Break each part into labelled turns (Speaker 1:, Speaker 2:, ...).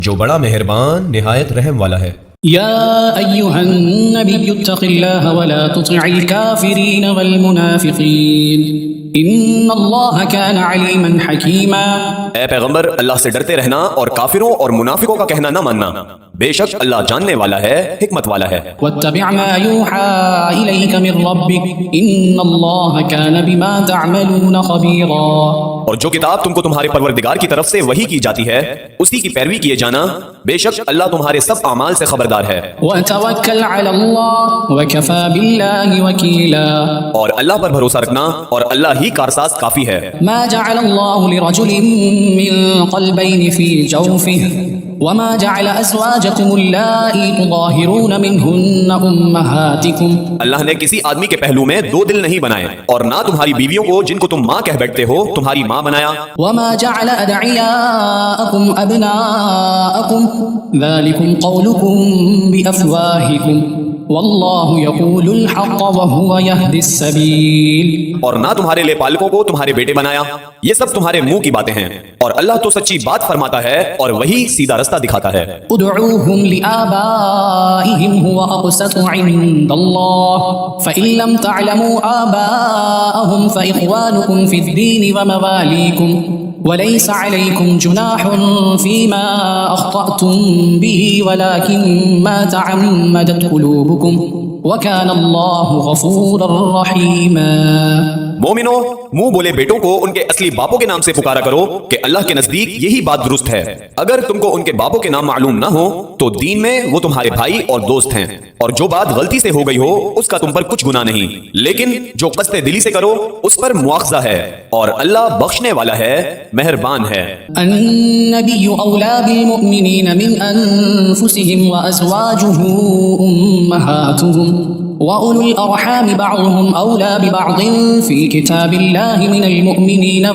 Speaker 1: جو بڑا مہربان نہایت رحم والا ہے۔
Speaker 2: يا أيها النبي اتق الله ولا تطع الكافرين والمنافقين إن الله كان عليما حكيما۔
Speaker 3: اے پیغمبر اللہ سے ڈرتے رہنا اور کافروں اور منافقوں کا کہنا نہ ماننا، بے شک اللہ جاننے والا ہے، حکمت والا ہے۔
Speaker 2: واتبع ما يوحى إليك من ربك إن الله كان بما تعملون خبيرا۔
Speaker 3: اور جو کتاب تم کو تمہارے پروردگار کی طرف سے وحی کی جاتی ہے اسی کی پیروی کیے جانا، بے شک اللہ تمہارے سب اعمال سے خبردار ہے۔
Speaker 2: وتوکل علی اللہ وکفى باللہ وکیلا۔
Speaker 3: اور اللہ پر بھروسہ رکھنا اور اللہ ہی کارساز کافی ہے۔
Speaker 2: ما جعل اللہ لرجل من قلبین فی جوفه وما جعل ازواجکم اللائی تظاہرون منہن امہاتکم۔
Speaker 3: اللہ نے کسی آدمی کے پہلو میں دو دل نہیں بنائے اور نہ تمہاری بیویوں کو جن کو تم ماں کہہ بیٹھتے ہو تمہاری ماں بنایا۔
Speaker 2: وما جعل ادعیاءکم ابناءکم ذالکم قولکم بافواہکم واللہ یقول الحق وہو یہدی السبیل۔
Speaker 3: اور نہ تمہارے لے پالکوں کو تمہارے بیٹے بنایا، یہ سب تمہارے منہ کی باتیں ہیں، اور اللہ تو سچی بات فرماتا ہے اور وہی سیدھا رستہ دکھاتا ہے۔
Speaker 2: ادعوهم لآبائهم هو أقسط عند الله فإن لم تعلموا آباءهم فإخوانكم في الدين ومواليكم وليس عليكم جناح فيما أخطأتم به ولكن ما تعمدت قلوبكم وكان الله غفورا رحيما۔
Speaker 3: مومنو، منہ بولے بیٹوں کو ان کے اصلی باپوں کے نام سے پکارا کرو کہ اللہ کے نزدیک یہی بات درست ہے۔ اگر تم کو ان کے باپوں کے نام معلوم نہ ہو تو دین میں وہ تمہارے بھائی اور دوست ہیں، اور جو بات غلطی سے ہو گئی ہو اس کا تم پر کچھ گناہ نہیں، لیکن جو قصد دلی سے کرو اس پر مواخذہ ہے، اور اللہ بخشنے والا ہے، مہربان ہے۔
Speaker 2: النبی اولا بالمؤمنین من انفسهم وازواجه امہاتهم وَأُولُو الْأَرْحَامِ بَعْضُهُمْ أَوْلَى بِبَعْضٍ فِي كِتَابِ اللَّهِ مِنَ الْمُؤْمِنِينَ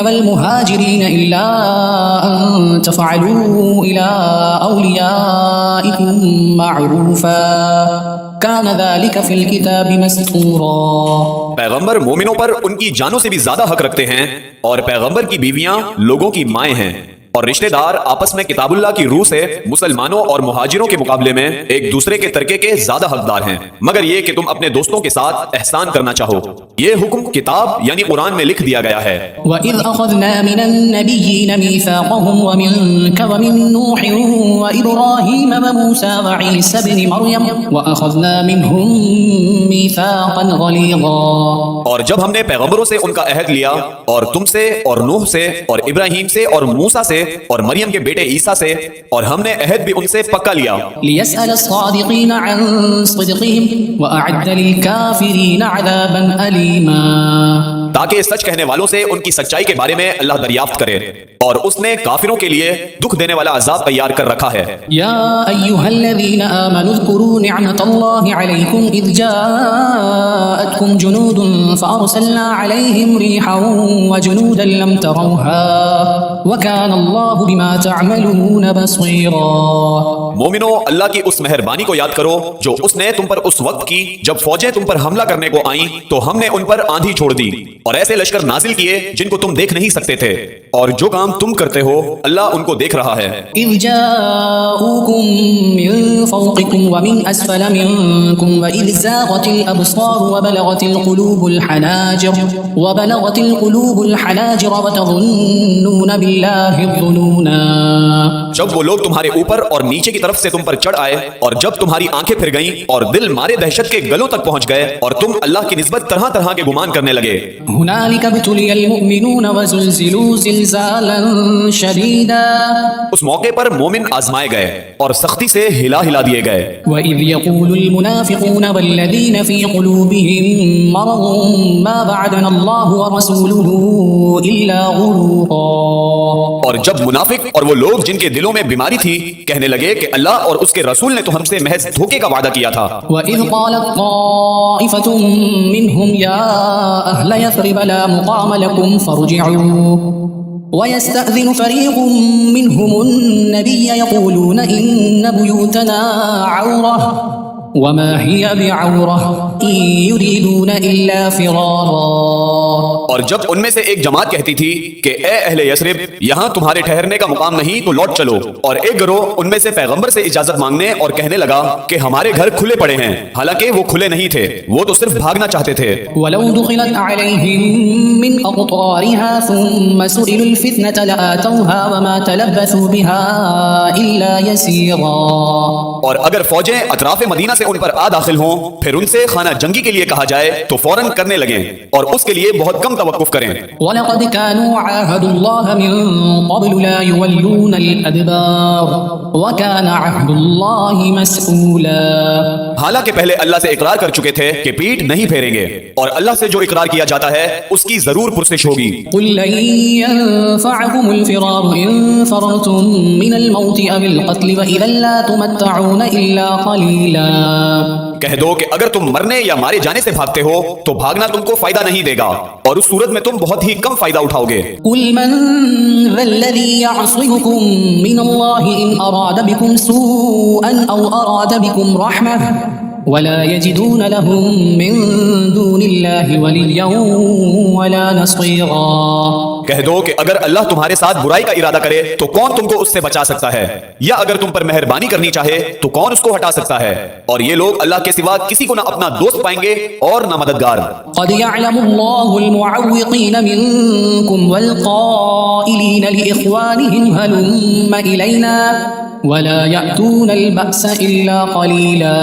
Speaker 2: وَالْمُهَاجِرِينَ إِلَّا أَن تَفْعَلُوا إِلَىٰ أَوْلِيَائِكُمْ مَعْرُوفًا كَانَ ذَلِكَ فِي الْكِتَابِ مَسْطُورًا۔
Speaker 3: پیغمبر مومنوں پر ان کی جانوں سے بھی زیادہ حق رکھتے ہیں، اور پیغمبر کی بیویاں لوگوں کی مائیں ہیں، اور رشتہ دار آپس میں کتاب اللہ کی روح سے مسلمانوں اور مہاجروں کے مقابلے میں ایک دوسرے کے ترکے کے زیادہ حقدار ہیں، مگر یہ کہ تم اپنے دوستوں کے ساتھ احسان کرنا چاہو۔ یہ حکم کتاب یعنی قرآن میں لکھ دیا گیا ہے۔
Speaker 2: وَإِذْ أَخَذْنَا مِنَ النَّبِيِّينَ مِيثَاقَهُمْ وَمِنْكَ وَمِن نُوحٍ وَإِبْرَاهِيمَ وَمُوسَىٰ وَعِيسَى ابْنِ مَرْيَمَ وَأَخَذْنَا مِنْهُم مِيثَاقًا غَلِيظًا۔
Speaker 3: اور جب ہم نے پیغمبروں سے ان کا عہد لیا، اور تم سے اور نوح سے اور ابراہیم سے اور موسیٰ سے اور مریم کے بیٹے عیسیٰ سے، اور ہم نے عہد بھی ان سے پکا لیا۔
Speaker 2: لِيَسْأَلَ الصَّادِقِينَ عَن صِدْقِهِمْ وَأَعَدَّ لِلْكَافِرِينَ عَذَابًا أَلِيمًا۔
Speaker 3: تاکہ سچ کہنے والوں سے ان کی سچائی کے بارے میں اللہ دریافت کرے، اور اس نے کافروں کے لیے دکھ دینے والا عذاب تیار کر رکھا ہے۔
Speaker 2: یا ایھا الذین آمنوا اذکروا نعمت اللہ علیکم اذ جاءتکم جنود فارسلنا علیہم ریحا وجنودا لم تروها وکان اللہ بما تعملون بصیرا۔
Speaker 3: مومنو، اللہ کی اس مہربانی کو یاد کرو جو اس نے تم پر اس وقت کی جب فوجیں تم پر حملہ کرنے کو آئیں تو ہم نے ان پر آندھی چھوڑ دی اور ایسے لشکر نازل کیے جن کو تم دیکھ نہیں سکتے تھے، اور جو کام تم کرتے ہو اللہ ان کو دیکھ رہا ہے۔
Speaker 2: اذ جاءوکم من فوقکم ومن اسفل منکم واذ زاغت الابصار وبلغت القلوب الحناجر وتظنون باللہ الظنونا۔
Speaker 3: جب وہ لوگ تمہارے اوپر اور نیچے کی طرف سے تم پر چڑھ آئے، اور جب تمہاری آنکھیں پھر گئیں اور دل مارے دہشت کے گلوں تک پہنچ گئے، اور تم اللہ کی نسبت طرح طرح کے گمان کرنے لگے۔
Speaker 2: هنالك ابتلي المؤمنون وزلزلوا زلزالا شديدا۔
Speaker 3: اس موقع پر مومن آزمائے گئے اور سختی سے ہلا دیے گئے۔
Speaker 2: وَإِذْ يَقُولُ الْمُنَافِقُونَ وَالَّذِينَ فِي قُلُوبِهِم مَّرَضٌ مَّا وَعَدَنَا اللَّهُ وَرَسُولُهُ إِلَّا غُرُورًا۔ اور
Speaker 3: جب منافق اور وہ لوگ جن کے دلوں میں بیماری تھی کہنے لگے کہ اللہ اور اس کے رسول نے تو ہم سے محض دھوکے کا وعدہ کیا تھا۔
Speaker 2: وَإِذْ قَالَتْ طَائِفَةٌ مِّنْهُمْ يَا أَهْلَ يَثْرِبَ لَا مُقَامَ لَكُمْ فَارْجِعُوا ويستأذن فريق منهم النبي يقولون إن بيوتنا عورة وما هي بعورة إن يريدون إلا فرارا۔
Speaker 3: اور جب ان میں سے ایک جماعت کہتی تھی کہ اے اہل یثرب یہاں تمہارے ٹھہرنے کا مقام نہیں تو لوٹ چلو، اور ایک گروہ ان میں سے پیغمبر سے اجازت مانگنے اور کہنے لگا کہ ہمارے گھر کھلے پڑے ہیں، حالانکہ وہ کھلے نہیں تھے، وہ تو صرف بھاگنا چاہتے تھے۔
Speaker 2: ولو دخلت عليهم من أقطارها ثم سئلوا الفتنة لآتوها وما تلبثوا بها إلا يسيرا۔
Speaker 3: اور اگر فوجیں اطراف مدینہ سے ان پر آ داخل ہوں پھر ان سے خانہ جنگی کے لیے کہا جائے تو فوراً کرنے لگیں اور اس کے لیے بہت کم توقف کریں۔
Speaker 2: وَلَقَدْ كَانُوا عَاهَدُوا اللَّهَ مِن قَبْلُ لَا يُوَلُّونَ الْأَدْبَارَ وَكَانَ عَهْدُ اللَّهِ مَسْئُولًا۔
Speaker 3: حالانکہ پہلے اللہ سے اقرار کر چکے تھے کہ پیٹ نہیں پھیریں گے، اور اللہ سے جو اقرار کیا جاتا ہے اس کی ضرور پرسش ہوگی۔
Speaker 2: قُلْ لَن يَنفَعَكُمُ الْفِرَارُ إِن فَرَرْتُم مِّنَ الْمَوْتِ أَوِ الْقَتْلِ وَإِذًا لَّا تُمَتَّعُونَ إِلَّا قَلِيلًا۔
Speaker 3: کہہ دو کہ اگر تم مرنے یا مارے جانے سے بھاگتے ہو تو بھاگنا تم کو فائدہ نہیں دے گا، اور اس صورت میں تم بہت ہی کم فائدہ اٹھاؤ گے۔
Speaker 2: قُلْ مَن ذَا الَّذِي يَعْصِمُكُم مِّنَ اللَّهِ إِنْ أَرَادَ بِكُمْ سُوءًا أَوْ أَرَادَ بِكُمْ رَحْمَةً وَلَا يَجِدُونَ لَهُم مِّن دُونِ اللَّهِ وَلِيًّا وَلَا نَصِيرًا۔
Speaker 3: کہہ دو کہ اگر اللہ تمہارے ساتھ برائی کا ارادہ کرے تو کون تم کو اس سے بچا سکتا ہے، یا اگر تم پر مہربانی کرنی چاہے تو کون اس کو ہٹا سکتا ہے، اور یہ لوگ اللہ کے سوا کسی کو نہ اپنا دوست پائیں گے اور نہ مددگار۔
Speaker 2: قد يعلم الله المعوقين منكم والقائلين لإخوانهم هلم إلينا ولا يأتون البأس إلا قليلا۔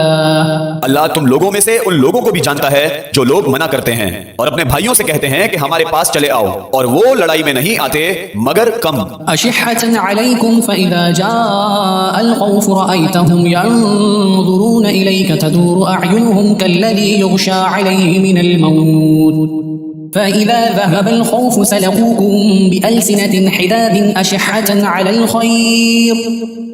Speaker 3: اللہ تم لوگوں میں سے ان لوگوں کو بھی جانتا ہے جو لوگ منع کرتے ہیں اور اپنے بھائیوں سے کہتے ہیں کہ ہمارے پاس چلے آؤ، اور وہ لڑائی میں نہیں آتے مگر کم۔
Speaker 2: أشحة عليكم فإذا جاء الخوف رأيتهم ينظرون إليك تدور أعينهم كالذي يغشى عليه من الموت فإذا ذهب الخوف سلقوكم بألسنة حداد أشحة على الخير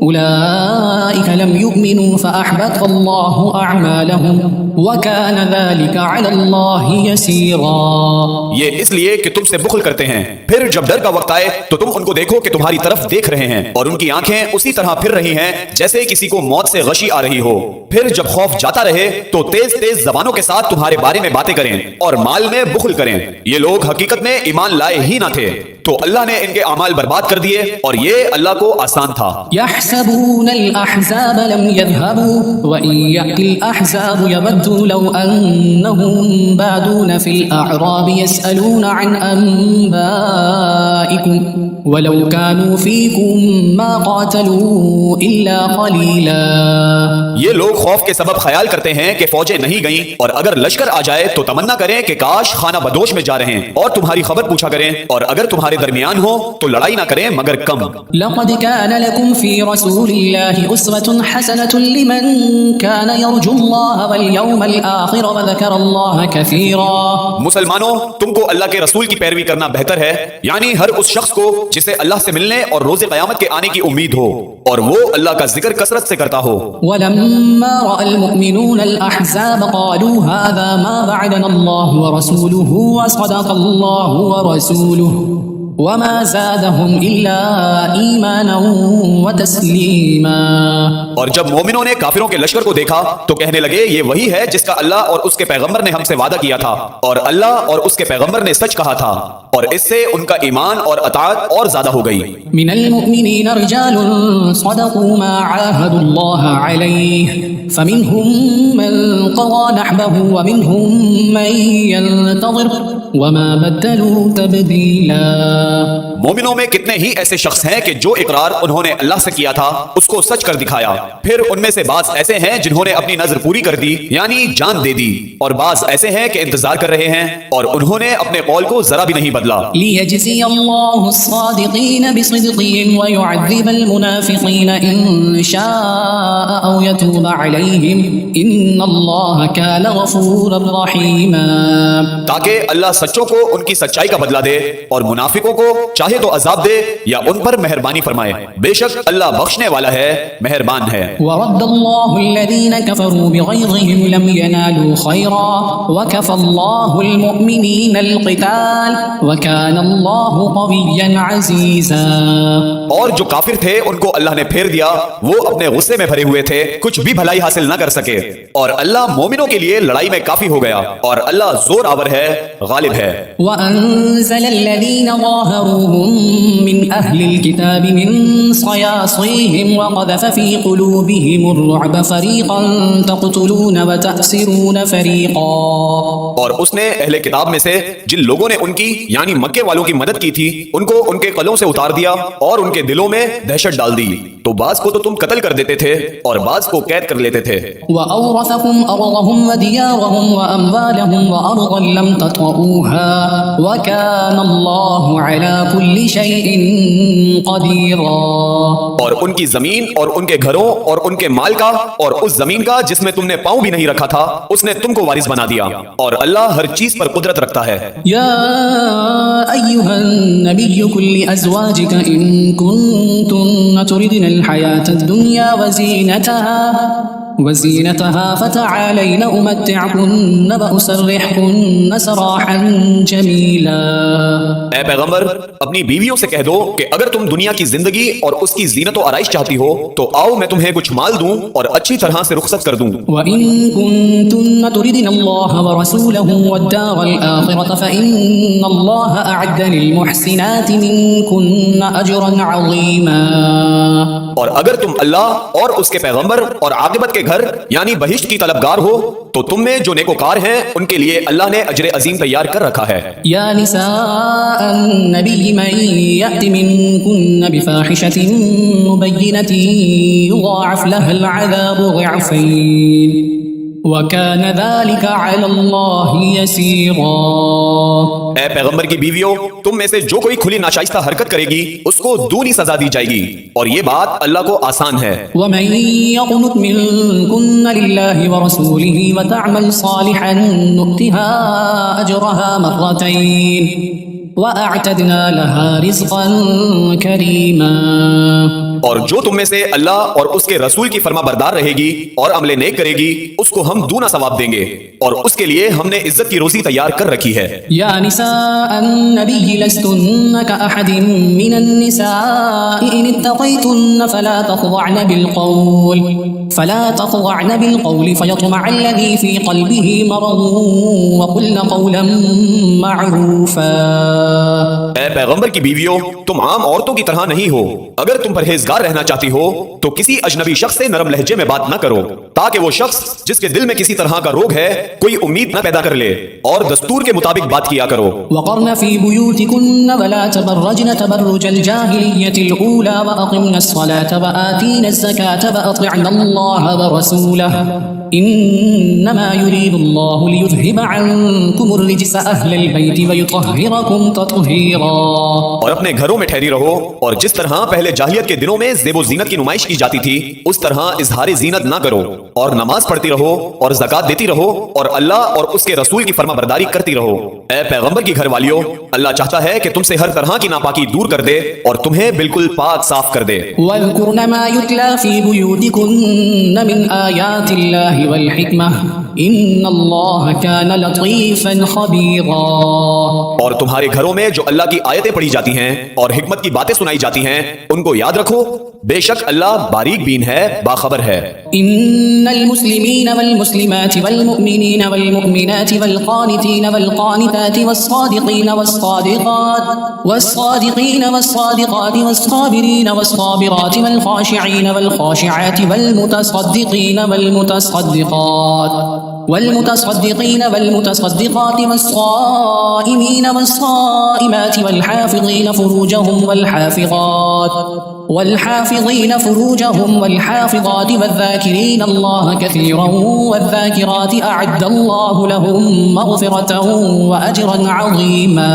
Speaker 2: أولئك لم يؤمنوا فأحبط الله أعمالهم وكان ذلك على الله يسيرا۔
Speaker 3: یہ اس لیے کہ تم سے بخل کرتے ہیں، پھر جب ڈر کا وقت آئے تو تم ان کو دیکھو کہ تمہاری طرف دیکھ رہے ہیں اور ان کی آنکھیں اسی طرح پھر رہی ہیں جیسے کسی کو موت سے غشی آ رہی ہو۔ پھر جب خوف جاتا رہے تو تیز تیز زبانوں کے ساتھ تمہارے بارے میں باتیں کریں اور مال میں بخل کریں۔ یہ لوگ حقیقت میں ایمان لائے ہی نہ تھے، تو اللہ نے ان کے اعمال برباد کر دیے، اور یہ اللہ کو آسان تھا۔
Speaker 2: يحسبون الأحزاب لم يذهبوا وإن يأتي الأحزاب يودوا لو أنهم بادون في الأعراب يسألون عن أنبائكم ولو كانوا فيكم ما قاتلوا إلا قليلا۔
Speaker 3: یہ لوگ خوف کے سبب خیال کرتے ہیں کہ فوجیں نہیں گئیں، اور اگر لشکر آ جائے تو تمنا کریں کہ کاش خانہ بدوش میں جا رہے ہیں اور تمہاری خبر پوچھا کریں، اور اگر تمہارے درمیان ہو تو لڑائی نہ کریں مگر کم۔
Speaker 2: لقد كان لكم في رسول الله أسوة حسنة لمن كان يرجو الله واليوم الآخر وذكر الله كثيرا۔
Speaker 3: مسلمانوں تم کو اللہ کے رسول کی پیروی کرنا بہتر ہے، یعنی ہر اس شخص کو جسے اللہ سے ملنے اور روز قیامت کے آنے کی امید ہو اور وہ اللہ کا ذکر کثرت سے کرتا ہو۔
Speaker 2: ولما رأى المؤمنون الأحزاب قالوا هذا ما وعدنا الله ورسوله وصدق الله ورسوله وما زادهم إلا إيمانا وتسليما۔
Speaker 3: اور جب مومنوں نے کافروں کے لشکر کو دیکھا تو کہنے لگے یہ وہی ہے جس کا اللہ اور اس کے پیغمبر نے ہم سے وعدہ کیا تھا، اور اللہ اور اس کے پیغمبر نے سچ کہا تھا، اور اس سے ان کا ایمان اور اطاعت اور زیادہ ہو گئی۔
Speaker 2: من المؤمنين رجال صدقوا ما عاهدوا الله عليه فمنهم من قضى نحبه ومنهم من ينتظر وما بدلوا تبديلا۔
Speaker 3: مومنوں میں کتنے ہی ایسے شخص ہیں کہ جو اقرار انہوں نے اللہ سے کیا تھا اس کو سچ کر دکھایا، پھر ان میں سے بعض ایسے ہیں جنہوں نے اپنی نظر پوری کر دی یعنی جان دے دی، اور بعض ایسے ہیں کہ انتظار کر رہے ہیں اور انہوں نے اپنے قول کو ذرا بھی نہیں بدلا۔
Speaker 2: ليجزي الله الصادقين بصدقهم ويعذب المنافقين إن شاء أو يتوب عليهم إن الله كان غفورا رحيما۔
Speaker 3: تاکہ اللہ سچوں کو ان کی سچائی کا بدلہ دے اور منافقوں کو چاہے چاہے تو عذاب دے یا ان پر مہربانی فرمائے، بے شک اللہ بخشنے والا ہے، مہربان ہے۔
Speaker 2: ورد الله الذين كفروا بغيظهم لم ينالوا خيرا وكفى الله المؤمنين القتال وكان الله قويا عزيزا۔
Speaker 3: اور جو کافر تھے ان کو اللہ نے پھیر دیا، وہ اپنے غصے میں بھرے ہوئے تھے، کچھ بھی بھلائی حاصل نہ کر سکے، اور اللہ مومنوں کے لیے لڑائی میں کافی ہو گیا، اور اللہ زور آور ہے، غالب ہے۔
Speaker 2: وأنزل الذين ظاهروهم من أهل الكتاب من صياصيهم وقذف في قلوبهم الرعب فريقا تقتلون وتأسرون فريقا۔
Speaker 3: اور اس نے اہل کتاب میں سے جن لوگوں نے ان کی یعنی مکے والوں کی مدد کی تھی ان کو ان کے قلعوں سے اتار دیا اور ان کے دلوں میں دہشت ڈال دی، تو بعض کو تو تم قتل کر دیتے تھے اور بعض کو قید کر لیتے تھے۔
Speaker 2: وأورثكم أرضهم وديارهم وأموالهم وأرضا لم تطئوها وكان الله على كل شيء قديرا۔
Speaker 3: اور ان کی زمین اور ان کے گھروں اور ان کے مال کا اور اس زمین کا جس میں تم نے پاؤں بھی نہیں رکھا تھا اس نے تم کو وارث بنا دیا، اور اللہ ہر چیز پر قدرت رکھتا ہے۔
Speaker 2: يا أيها النبي قل لأزواجك إن كنتن تردن الحياة الدنيا وزينتها فتعالين أمتعكن وأسرحكن سراحا جميلا۔
Speaker 3: اے پیغمبر اپنی بیویوں سے کہہ دو کہ اگر تم دنیا کی زندگی اور اس کی زینت و آرائش چاہتی ہو تو آؤ میں تمہیں کچھ مال دوں اور اچھی طرح سے رخصت کر دوں۔
Speaker 2: وَإِن كُنتُنَّ تُرِدْنَ اللَّهَ وَرَسُولَهُ وَالدَّارَ الْآخِرَةَ فَإِنَّ اللَّهَ أَعَدَّ لِلْمُحْسِنَاتِ مِنكُنَّ أَجْرًا عَظِيمًا۔
Speaker 3: اور اگر تم اللہ اور اس کے پیغمبر اور عاقبت کے گھر یعنی بہشت کی طلبگار ہو تو تم میں جو نیکوکار ہیں ان کے لیے اللہ نے اجر عظیم تیار کر رکھا ہے۔
Speaker 2: یا نساء النبی من یأت منکن بفاحشة مبینة یضاعف لها العذاب ضعفین وَكَانَ ذَلِكَ عَلَى اللَّهِ يَسِيرًا۔
Speaker 3: اے پیغمبر کی بیویوں تم میں سے جو کوئی کھلی ناشائستہ حرکت کرے گی اس کو دونی سزا دی جائے گی، اور یہ بات اللہ کو آسان ہے۔
Speaker 2: وَمَن يَقْنُتْ مِنكُنَّ لِلَّهِ وَرَسُولِهِ وَتَعْمَلْ صَالِحًا نُؤْتِهَا أَجْرَهَا مرتين وَأَعْتَدْنَا لَهَا رِزْقًا كَرِيمًا۔
Speaker 3: اور جو تم میں سے اللہ اور اس کے رسول کی فرما بردار رہے گی اور عمل نیک کرے گی اس کو ہم دونا ثواب دیں گے، اور اس کے لیے ہم نے عزت کی روزی تیار کر رکھی ہے۔
Speaker 2: یا نساء النبی لستن كأحد من النساء ان اتقیتن فلا تخضعن بالقول فيطمع الذي في قلبه مرض وقلن قولا معروفا۔
Speaker 3: اے پیغمبر کی بیویوں تم عام عورتوں کی طرح نہیں ہو، اگر تم پرہیزگار رہنا چاہتی ہو تو کسی اجنبی شخص سے نرم لہجے میں بات نہ کرو تاکہ وہ شخص جس کے دل میں کسی طرح کا روگ ہے کوئی امید نہ پیدا کر لے، اور دستور کے مطابق بات کیا کرو۔
Speaker 2: وقرن في بيوتكن ولا تبرجن تبرج الجاهلية الأولى وأقمن الصلاة وآتين الزكاة وأطعن الله ورسوله إنما يريد الله ليذهب عنكم الرجس أهل البيت ويطهركم تطهيرا۔
Speaker 3: اور اپنے گھروں میں ٹھہری رہو، اور جس طرح پہلے جاہلیت کے دنوں میں زیب و زینت کی نمائش کی جاتی تھی اس طرح اظہار زینت نہ کرو، اور نماز پڑھتی رہو اور زکات دیتی رہو اور اللہ اور اس کے رسول کی فرما برداری کرتی رہو۔ اے پیغمبر کی گھر والیوں اللہ چاہتا ہے کہ تم سے ہر طرح کی ناپاکی دور کر دے اور تمہیں بالکل پاک صاف کر دے۔
Speaker 2: وَاذْكُرْنَ مَا يُتْلَى فِي بُيُوتِكُنَّ مِنْ آيَاتِ اللَّهِ وَالْحِكْمَةِ إِنَّ اللَّهَ كَانَ لَطِيفًا خَبِيرًا۔
Speaker 3: اور تمہارے گھروں میں جو اللہ کی آیتیں پڑھی جاتی ہیں اور حکمت کی باتیں سنائی جاتی ہیں ان کو یاد رکھو، بے شک اللہ باریک بین ہے، باخبر ہے۔
Speaker 2: إن المسلمين والمسلمات والمؤمنين والمؤمنات والقانتين والقانتات والصادقين والصادقات والصابرين والصابرات والخاشعين والخاشعات والمتصدقين والمتصدقات والصائمين والصائمات والحافظين فروجهم والحافظات والحافظين فروجهم والحافظات والذاكرين الله كثيرا والذاكرات أعد الله لهم مغفرة وأجرا عظيما.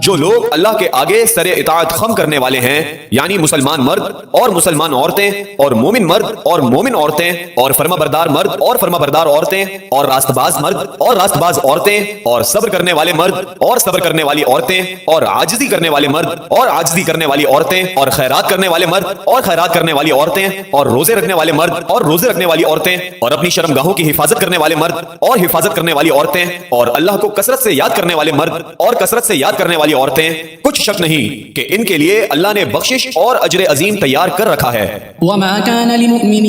Speaker 3: جو لوگ اللہ کے آگے سر اطاعت خم کرنے والے ہیں یعنی مسلمان مرد اور مسلمان عورتیں اور مومن مرد اور مومن عورتیں اور فرما بردار مرد اور فرما بردار عورتیں اور راست باز مرد اور راست باز عورتیں اور صبر کرنے والے مرد اور صبر کرنے والی عورتیں اور عاجزی کرنے والے مرد اور عاجزی کرنے والی عورتیں اور خیرات کرنے والے مرد اور خیرات کرنے والی عورتیں اور روزے رکھنے والے مرد اور روزے رکھنے والی عورتیں اور اپنی شرمگاہوں کی حفاظت کرنے والے مرد اور حفاظت کرنے والی عورتیں اور اللہ کو کثرت سے یاد کرنے والے مرد اور کثرت سے یاد کرنے والی عورتیں، کچھ شک نہیں کہ ان کے لیے اللہ نے بخشش اور اجر عظیم تیار کر رکھا ہے.
Speaker 2: وما كان لمؤمن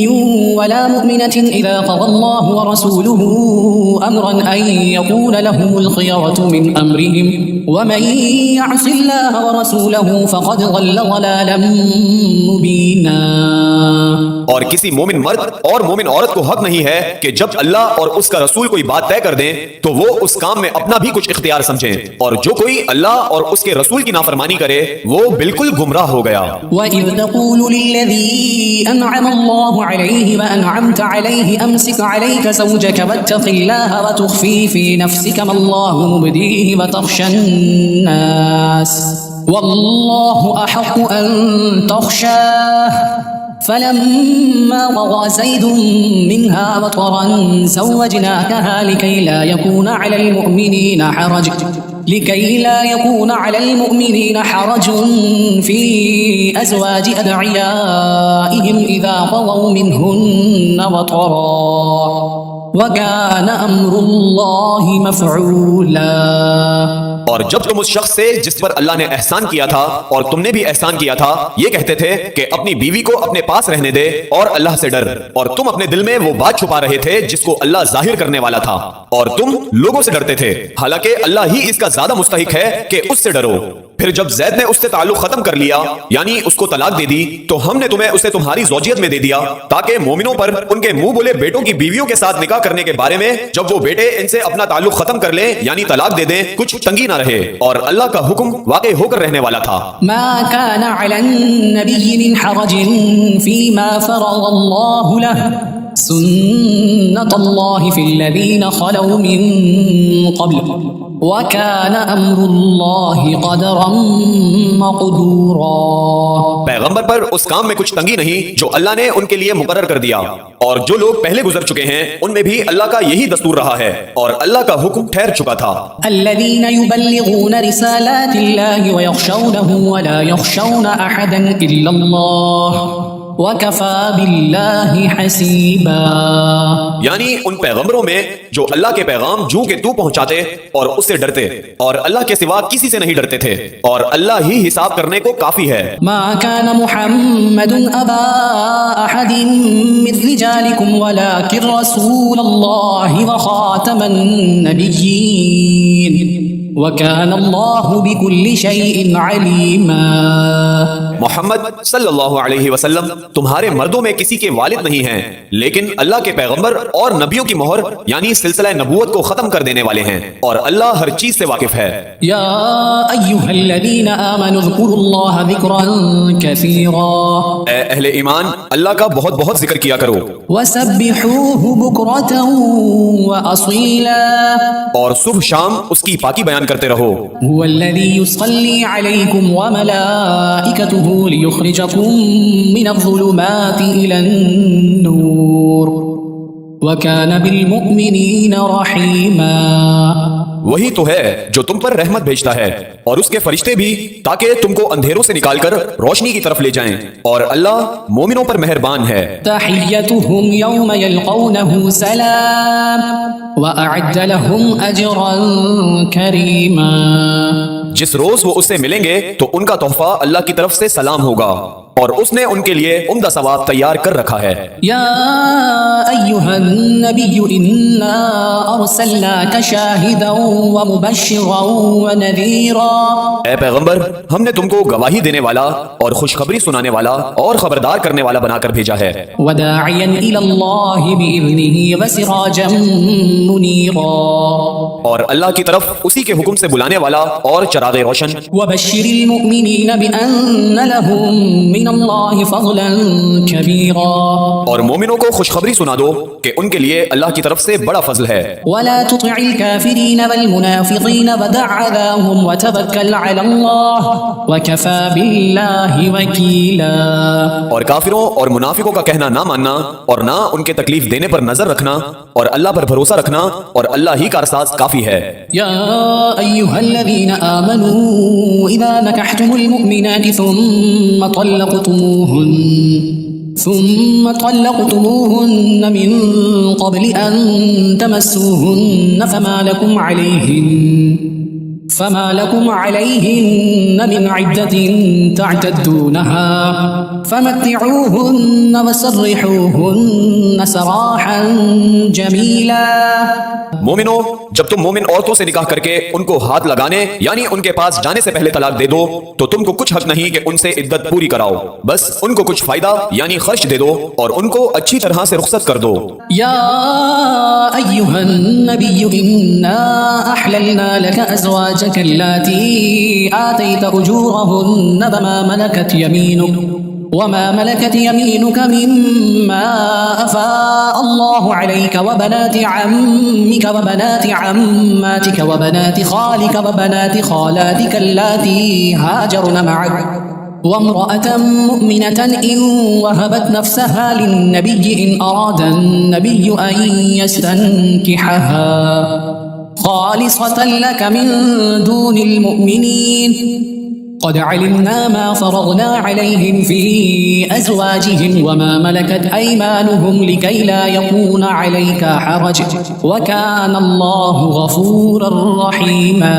Speaker 2: ولا مؤمنة إذا قضى الله ورسوله أمرا أن يكون لهم الخيرة من أمرهم ومن يعص الله ورسوله فقد ضل ضلالا مبينا.
Speaker 3: اور کسی مومن مرد اور مومن عورت کو حق نہیں ہے کہ جب اللہ اور اس کا رسول کوئی بات طے کر دیں تو وہ اس کام میں اپنا بھی کچھ اختیار سمجھیں، اور جو کوئی اللہ اور اس کے رسول کی نافرمانی کرے وہ بالکل گمراہ ہو گیا.
Speaker 2: وَإِذْ تَقُولُ لِلَّذِي أَنْعَمَ اللَّهُ عَلَيْهِ وَأَنْعَمْتَ عَلَيْهِ أَمْسِكْ عَلَيْكَ زَوْجَكَ وَاتَّقِ اللَّهَ وَتُخْفِي فِي نَفْسِكَ مَا اللَّهُ مُبْدِيهِ وَتَخْشَى النَّاسَ وَاللَّهُ أَحَقُّ أَن تَخْشَاهُ فلما قضى زيد منها وطرا زوجناكها لكي لا يكون على المؤمنين حرج في أزواج أدعيائهم إذا قضوا منهن وطرا وكان أمر الله مفعولا.
Speaker 3: اور جب تم اس شخص سے جس پر اللہ نے احسان کیا تھا اور تم نے بھی احسان کیا تھا یہ کہتے تھے کہ اپنی بیوی کو اپنے پاس رہنے دے اور اللہ سے ڈر، اور تم اپنے دل میں وہ بات چھپا رہے تھے جس کو اللہ ظاہر کرنے والا تھا، اور تم لوگوں سے ڈرتے تھے حالانکہ اللہ ہی اس کا زیادہ مستحق ہے کہ اس سے ڈرو. پھر جب زید نے اس سے تعلق ختم کر لیا یعنی اس کو طلاق دے دی تو ہم نے تمہیں اسے تمہاری زوجیت میں دے دیا تاکہ مومنوں پر ان کے منہ بولے بیٹوں کی بیویوں کے ساتھ نکاح کرنے کے بارے میں جب وہ بیٹے ان سے اپنا تعلق ختم کر لیں یعنی طلاق دے دیں کچھ تنگی نہ رہے، اور اللہ کا حکم واقع ہو کر رہنے والا تھا.
Speaker 2: ما كان على النبي من حرج فيما فرض الله له سنة الله في الذين خلوا من قبل وَكَانَ أَمْرُ اللَّهِ قَدَرًا مَقْدُورًا.
Speaker 3: پیغمبر پر اس کام میں کچھ تنگی نہیں جو اللہ نے ان کے لیے مقرر کر دیا، اور جو لوگ پہلے گزر چکے ہیں ان میں بھی اللہ کا یہی دستور رہا ہے اور اللہ کا حکم ٹھہر چکا تھا.
Speaker 2: الَّذِينَ يُبَلِّغُونَ رِسَالَاتِ اللَّهِ وَيَخْشَوْنَهُ وَلَا يَخْشَوْنَ أَحَدًا إِلَّا اللَّهَ وَكَفَى بِاللَّهِ حَسِيبًا.
Speaker 3: یعنی ان پیغمبروں میں جو اللہ کے پیغام جو کہ تو پہنچاتے اور اس سے ڈرتے اور اللہ کے سوا کسی سے نہیں ڈرتے تھے، اور اللہ ہی حساب کرنے کو کافی ہے.
Speaker 2: ما كان محمد ابا احد من رجالكم ولكن رسول الله وخاتم النبيين وكان الله بكل شيء عليما.
Speaker 3: محمد صلی اللہ علیہ وسلم تمہارے مردوں میں کسی کے والد نہیں ہیں لیکن اللہ کے پیغمبر اور نبیوں کی مہر یعنی سلسلہ نبوت کو ختم کر دینے والے ہیں، اور اللہ ہر چیز سے واقف ہے.
Speaker 2: یا ایھا الذین آمنوا اذکروا اللہ ذکرا کثیرا.
Speaker 3: اے اہل ایمان اللہ کا بہت بہت ذکر کیا کرو.
Speaker 2: وسبحوہ بکرۃ واصیلا.
Speaker 3: اور صبح شام اس کی پاکی بیان کرتے رہو.
Speaker 2: هو الذی یصلی علیکم وملائکتہ ليخرجكم من الظلمات إلى النور وكان بالمؤمنين رحيما.
Speaker 3: وہی تو ہے جو تم پر رحمت بھیجتا ہے اور اس کے فرشتے بھی تاکہ تم کو اندھیروں سے نکال کر روشنی کی طرف لے جائیں، اور اللہ مومنوں پر مہربان ہے.
Speaker 2: تحیتهم یوم یلقونه سلام وأعد لهم أجرا كريما.
Speaker 3: جس روز وہ اس سے ملیں گے تو ان کا تحفہ اللہ کی طرف سے سلام ہوگا اور اس نے ان کے لیے عمدہ ثواب تیار کر رکھا ہے۔
Speaker 2: يا أيها النبي إنا أرسلناك شاهدا ومبشرا ونذيرا۔
Speaker 3: اے پیغمبر، ہم نے تم کو گواہی دینے والا اور خوشخبری سنانے والا اور خبردار کرنے والا بنا کر بھیجا ہے،
Speaker 2: وداعيا إلى الله بإذنه وسراجا منيرا،
Speaker 3: اور اللہ کی طرف اسی کے حکم سے بلانے والا اور چراغ روشن۔
Speaker 2: وبشر المؤمنين بأن لهم من الله فضلا كبيرا،
Speaker 3: اور مومنوں کو خوشخبری سنا دو کہ ان کے لیے اللہ کی طرف سے بڑا فضل ہے۔
Speaker 2: ولا تطع الكافرين والمنافقين ودع أذاهم وتوكل على الله وكفى بالله وكيلا۔
Speaker 3: اور کافروں اور منافقوں کا کہنا نہ ماننا اور نہ ان کے تکلیف دینے پر نظر رکھنا اور اللہ پر بھروسہ رکھنا، اور اللہ ہی کارساز کافی ہے۔
Speaker 2: يا أيها الذين آمنوا إذا نكحتم المؤمنات ثم طلقتموهن من قبل أن تمسوهن فما لكم عليهن من عدة تعتدونها فمتعوهن وسرحوهن سراحا جميلا۔
Speaker 3: مومنو، جب تم مومن عورتوں سے نکاح کر کے ان کو ہاتھ لگانے یعنی ان کے پاس جانے سے پہلے طلاق دے دو تو تم کو کچھ حق نہیں کہ ان سے عدت پوری کراؤ، بس ان کو کچھ فائدہ یعنی خرچ دے دو اور ان کو اچھی طرح سے رخصت کر دو۔
Speaker 2: یا ایھا النبی انا احللنا لك ازواجك اللاتي آتيت اجورهن وما ملكت يمينك مما أفاء الله عليك وبنات عمك وبنات عماتك وبنات خالك وبنات خالاتك اللاتي هاجرن معك وامرأة مؤمنة إن وهبت نفسها للنبي إن أراد النبي أن يستنكحها خالصة لك من دون المؤمنين قد علمنا ما فرضنا عليهم في أزواجهم وما ملكت أيمانهم لكي لا يكون عليك حرج وكان الله غفورا رحيما۔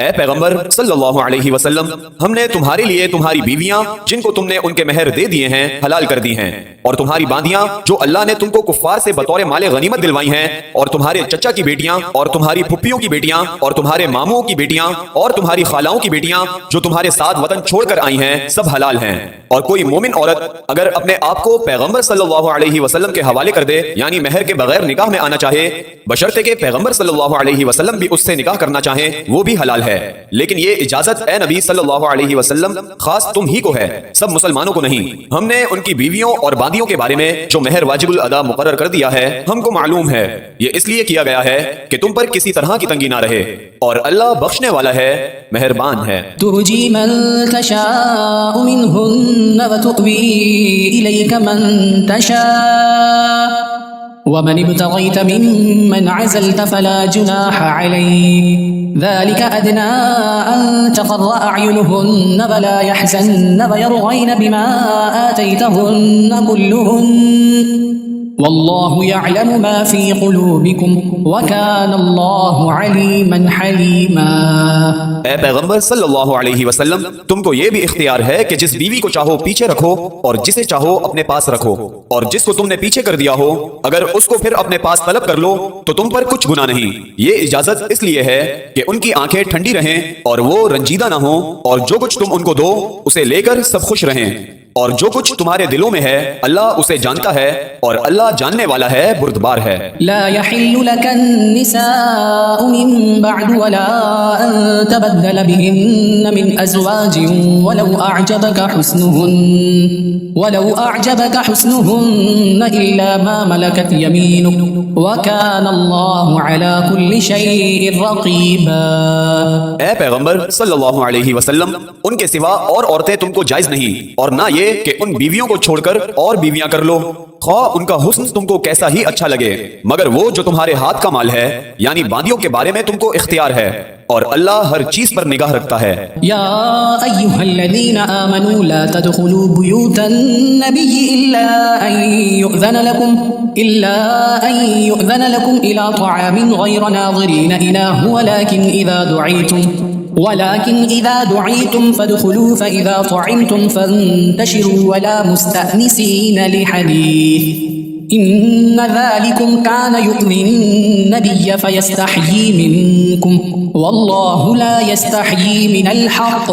Speaker 3: اے پیغمبر صلی اللہ علیہ وسلم، ہم نے تمہارے لیے تمہاری بیویاں جن کو تم نے ان کے مہر دے دیے ہیں حلال کر دی ہیں، اور تمہاری باندیاں جو اللہ نے تم کو کفار سے بطور مال غنیمت دلوائی ہیں، اور تمہارے چچا کی بیٹیاں اور تمہاری پھپھیوں کی بیٹیاں اور تمہارے ماموں کی بیٹیاں اور تمہاری خالاؤں کی بیٹیاں جو تمہارے ساتھ وطن چھوڑ کر آئی ہیں، سب حلال ہیں۔ اور کوئی مومن عورت اگر اپنے آپ کو پیغمبر صلی اللہ علیہ وسلم کے حوالے کر دے یعنی مہر کے بغیر نکاح میں آنا چاہے، بشرطے کہ پیغمبر صلی اللہ علیہ وسلم بھی اس سے نکاح کرنا چاہیں، وہ بھی حلال ہے، لیکن یہ اجازت اے نبی صلی اللہ علیہ وسلم خاص تم ہی کو ہے، سب مسلمانوں کو نہیں۔ ہم نے ان کی بیویوں اور باندیوں کے بارے میں جو مہر واجب الادا مقرر کر دیا ہے ہم کو معلوم ہے، یہ اس لیے کیا گیا ہے کہ تم پر کسی طرح کی تنگی نہ رہے، اور اللہ بخشنے والا ہے، مہربان ہے۔
Speaker 2: ترجی من تشاء منہن وتؤوی الیک من تشاء ومن ابتغيت ممن عزلت فلا جناح عليك ذلك أدنى أن تقر أعينهن ولا يحزن ويرضين بما آتيتهن كلهن والله يعلم ما في قلوبكم وكان الله عليما حليما۔
Speaker 3: اے پیغمبر صلی اللہ علیہ وسلم، تم کو یہ بھی اختیار ہے کہ جس بیوی کو چاہو پیچھے رکھو اور جسے چاہو اپنے پاس رکھو، اور جس کو تم نے پیچھے کر دیا ہو اگر اس کو پھر اپنے پاس طلب کر لو تو تم پر کچھ گناہ نہیں۔ یہ اجازت اس لیے ہے کہ ان کی آنکھیں ٹھنڈی رہیں اور وہ رنجیدہ نہ ہوں، اور جو کچھ تم ان کو دو اسے لے کر سب خوش رہیں، اور جو کچھ تمہارے دلوں میں ہے اللہ اسے جانتا ہے، اور اللہ جاننے والا ہے، بردبار ہے۔
Speaker 2: لا يحل لك النساء من بعد ولا أن تبدل بهن من أزواج ولو أعجبك حسنهن إلا ما ملكت يمينك وكان الله على كل شيء رقيبا۔
Speaker 3: اے پیغمبر صلی اللہ علیہ وسلم، ان کے سوا اور عورتیں تم کو جائز نہیں، اور نہ یہ کہ ان بیویوں کو چھوڑ کر اور بیویاں کر لو، خواہ ان کا حسن تم کو کیسا ہی اچھا لگے، مگر وہ جو تمہارے ہاتھ کا مال ہے یعنی باندیوں کے بارے میں تم کو اختیار ہے، اور اللہ ہر چیز پر نگاہ رکھتا ہے۔
Speaker 2: یا ایھا الذین آمنوا لا تدخلوا بیوت النبی الا ان یؤذن لکم الى طعام غیر ناظرین اناہ ولکن اذا ولكن إذا دعيتم فادخلوا فإذا طعمتم فانتشروا ولا مستأنسين لحديث إن ذلكم كان يؤذي النبي فيستحيي منكم والله لا يستحيي من الحق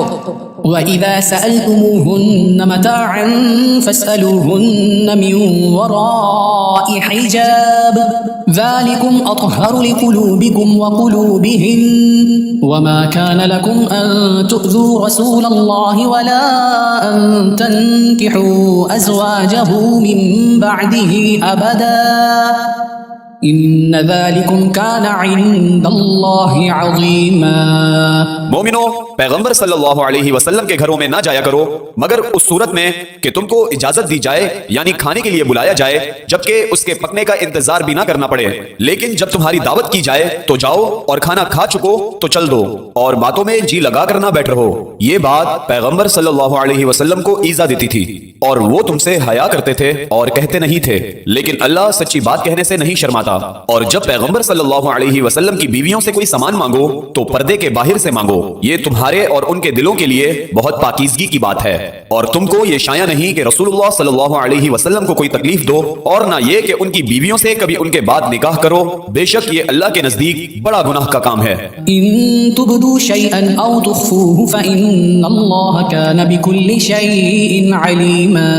Speaker 2: وإذا سألتموهن متاعا فاسألوهن من وراء حجاب ذلكم أطهر لقلوبكم وقلوبهن وما كان لكم أن تؤذوا رسول الله ولا أن تنكحوا أزواجه من بعده أبدا إن ذلكم كان عند الله عظيما
Speaker 3: مومنو پیغمبر صلی اللہ علیہ وسلم کے گھروں میں نہ جایا کرو مگر اس صورت میں کہ تم کو اجازت دی جائے یعنی کھانے کے لیے بلایا جائے جبکہ اس کے پکنے کا انتظار بھی نہ کرنا پڑے لیکن جب تمہاری دعوت کی جائے تو جاؤ اور کھانا کھا چکو تو چل دو اور باتوں میں جی لگا کر نہ بیٹھ رہو۔ یہ بات پیغمبر صلی اللہ علیہ وسلم کو ایذا دیتی تھی اور وہ تم سے حیا کرتے تھے اور کہتے نہیں تھے، لیکن اللہ سچی بات کہنے سے نہیں شرماتا۔ اور جب پیغمبر صلی اللہ علیہ وسلم کی بیویوں سے کوئی سامان مانگو تو پردے کے باہر سے مانگو، یہ تمہارے اور ان کے دلوں کے لیے بہت پاکیزگی کی بات ہے۔ اور تم کو یہ شایع نہیں کہ رسول اللہ صلی اللہ علیہ وسلم کو کوئی تکلیف دو اور نہ یہ کہ ان کی بیویوں سے کبھی ان کے بعد نکاح کرو، بے شک یہ اللہ کے نزدیک بڑا گناہ کا کام ہے۔
Speaker 2: إن تبدوا شيئا أو تخفوه فإن الله كان بكل شيء عليما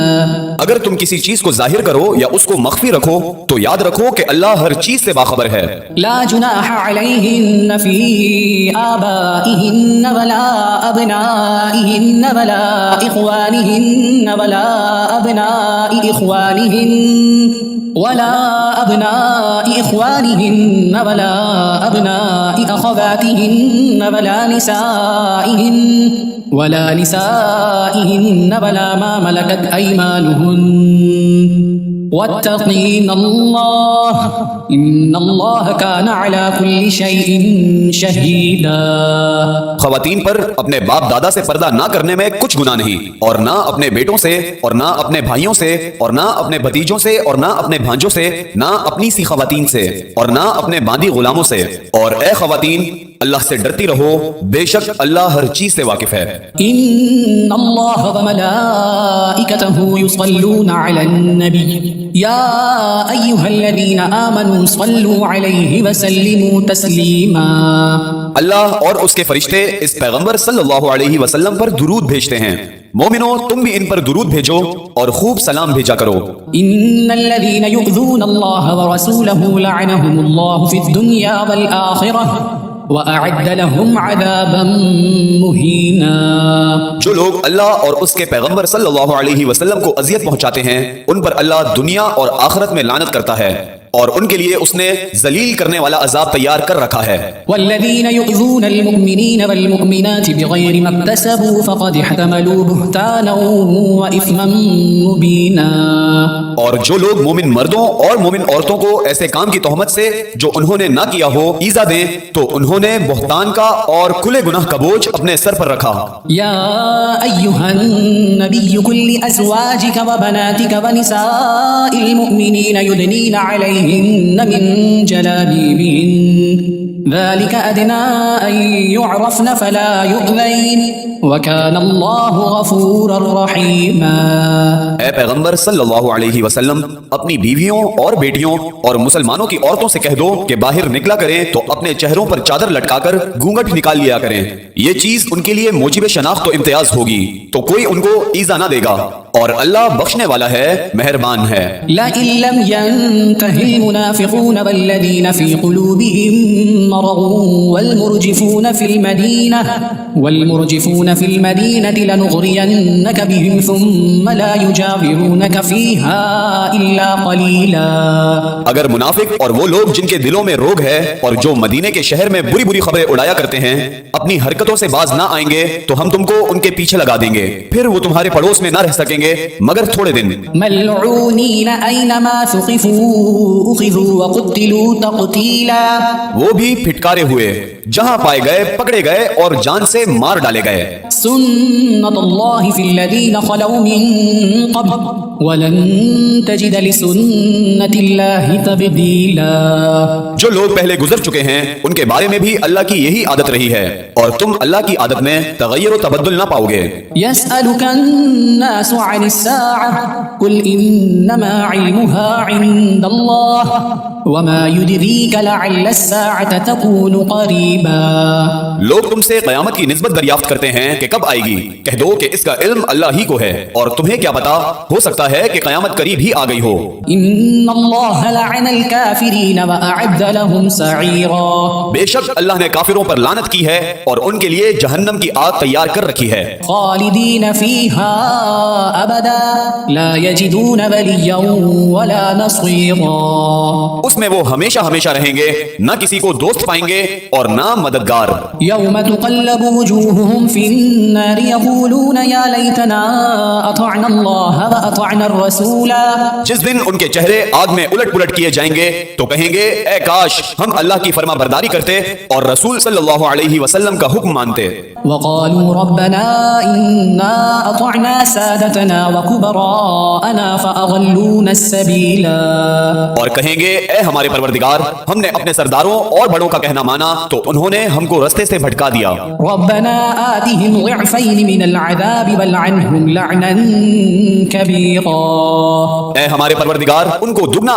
Speaker 3: اگر تم کسی چیز کو ظاہر کرو یا اس کو مخفی رکھو تو یاد رکھو کہ اللہ ہر چیز سے باخبر ہے۔
Speaker 2: لا جناح عليهن في آبائهن ولا أبنائهن ولا إخوانهن ولا أبناء إخوانهن ولا أبناء إخوانهن ولا أبناء أخواتهن ولا نسائهن ولا ما ملكت أيمانهن واتقين الله إن الله كان على كل شيء شهيدا۔
Speaker 3: خواتین پر اپنے باپ دادا سے پردہ نہ کرنے میں کچھ گناہ نہیں، اور نہ اپنے بیٹوں سے اور نہ اپنے بھائیوں سے اور نہ اپنے بھتیجوں سے اور نہ اپنے بھانجوں سے، نہ اپنی سی خواتین سے اور نہ اپنے باندی غلاموں سے۔ اور اے خواتین اللہ سے ڈرتی رہو، بے شک اللہ ہر چیز سے واقف ہے۔
Speaker 2: إن الله وملائكته يصلون على النبي يا أيها الذين آمنوا صلوا عليه وسلموا تسليما۔
Speaker 3: اللہ اور اس کے فرشتے اس پیغمبر صلی اللہ علیہ وسلم پر درود بھیجتے ہیں، مومنو تم بھی ان پر درود بھیجو اور خوب سلام بھیجا کرو۔
Speaker 2: إن الذين يؤذون الله ورسوله لعنهم الله في الدنيا والآخرة وأعد لهم عذابا مهينا۔
Speaker 3: جو لوگ اللہ اور اس کے پیغمبر صلی اللہ علیہ وسلم کو اذیت پہنچاتے ہیں ان پر اللہ دنیا اور آخرت میں لعنت کرتا ہے اور ان کے لیے اس نے ذلیل کرنے والا عذاب تیار کر رکھا ہے۔
Speaker 2: والذین یؤذون المؤمنین والمؤمنات بغیر ما اکتسبوا فقد احتملوا بہتانا واثما مبینا۔
Speaker 3: اور جو لوگ مومن مردوں اور مومن عورتوں کو ایسے کام کی تہمت سے جو انہوں نے نہ کیا ہو ایذا دیں تو انہوں نے بہتان کا اور کھلے گناہ کا بوجھ اپنے سر پر رکھا۔
Speaker 2: یا ایھا النبی قل لازواجک وبناتک ونساء المؤمنین یدنین علیہن من جلابیبہن ذلك أدنى أن يعرفن فلا يؤذين وكان الله غفورا رحيما۔
Speaker 3: اے پیغمبر صلی اللہ علیہ وسلم اپنی بیویوں اور بیٹیوں اور مسلمانوں کی عورتوں سے کہہ دو کہ باہر نکلا کریں تو اپنے چہروں پر چادر لٹکا کر گھونگھٹ نکال لیا کریں، یہ چیز ان کے لیے موجب شناخت و امتیاز ہوگی تو کوئی ان کو ایذا نہ دے گا اور اللہ بخشنے والا ہے، مہربان ہے۔
Speaker 2: لئن لم ينته المنافقون والذين في قلوبهم مرض والمرجفون في المدينة لنغرينك بهم ثم لا يجاورونك فيها إلا قليلا۔
Speaker 3: اگر منافق اور وہ لوگ جن کے دلوں میں روگ ہے اور جو مدینے کے شہر میں بری بری خبریں اڑایا کرتے ہیں اپنی حرکتوں سے باز نہ آئیں گے تو ہم تم کو ان کے پیچھے لگا دیں گے، پھر وہ تمہارے پڑوس میں نہ رہ سکیں گے مگر تھوڑے دن۔
Speaker 2: ملعونین اینما ثقفوا اخذوا وقتلوا تقتیلا،
Speaker 3: وہ بھی پھٹکارے ہوئے، جہاں پائے گئے پکڑے گئے اور جان سے مار ڈالے گئے۔
Speaker 2: سنة الله في الذين خلوا من قبل ولن تجد لسنة الله تبديلا.
Speaker 3: جو لوگ پہلے گزر چکے ہیں ان کے بارے میں بھی اللہ کی یہی عادت رہی ہے اور تم اللہ کی عادت میں تغیر و تبدل نہ پاؤ گے.
Speaker 2: يسألك الناس عن الساعة قل إنما علمها عند الله وما يدريك لعل الساعة تكون قريبا.
Speaker 3: لوگ تم سے قیامت کی نسبت دریافت کرتے ہیں کہ کب آئے گی. کہہ دو کہ اس کا علم اللہ ہی کو ہے اور تمہیں کیا پتا، ہو سکتا ہے کہ قیامت قریب ہی آ گئی ہو.
Speaker 2: إن الله لعن الكافرين وأعد لهم سعيرا.
Speaker 3: بے شک اللہ نے کافروں پر لعنت کی ہے اور ان کے لیے جہنم کی آگ تیار کر رکھی ہے.
Speaker 2: خالدين فيها أبدا لا يجدون وليا ولا نصيرا.
Speaker 3: اس میں وہ ہمیشہ ہمیشہ رہیں گے، نہ کسی کو دوست پائیں گے اور نہ مددگار.
Speaker 2: يوم تقلب وجوههم في النار يقولون يا ليتنا أطعنا الله وأطعنا الرسول.
Speaker 3: جس دن ان کے چہرے آگ میں الٹ پلٹ کیے جائیں گے تو کہیں گے اے کاش ہم اللہ کی فرما برداری کرتے اور رسول صلی اللہ علیہ وسلم کا حکم مانتے.
Speaker 2: وقالوا ربنا إنا أطعنا سادتنا وكبراءنا فأضلونا السبيلا.
Speaker 3: اور کہیں گے اے ہمارے پروردگار، ہم نے اپنے سرداروں اور بڑوں کا کہنا مانا تو انہوں نے ہم کو رستے سے بھٹکا دیا.
Speaker 2: ربنا آتهم ضعفين من العذاب والعنهم لعنا كبيرا.
Speaker 3: اے ہمارے پروردگار، ان کو دگنا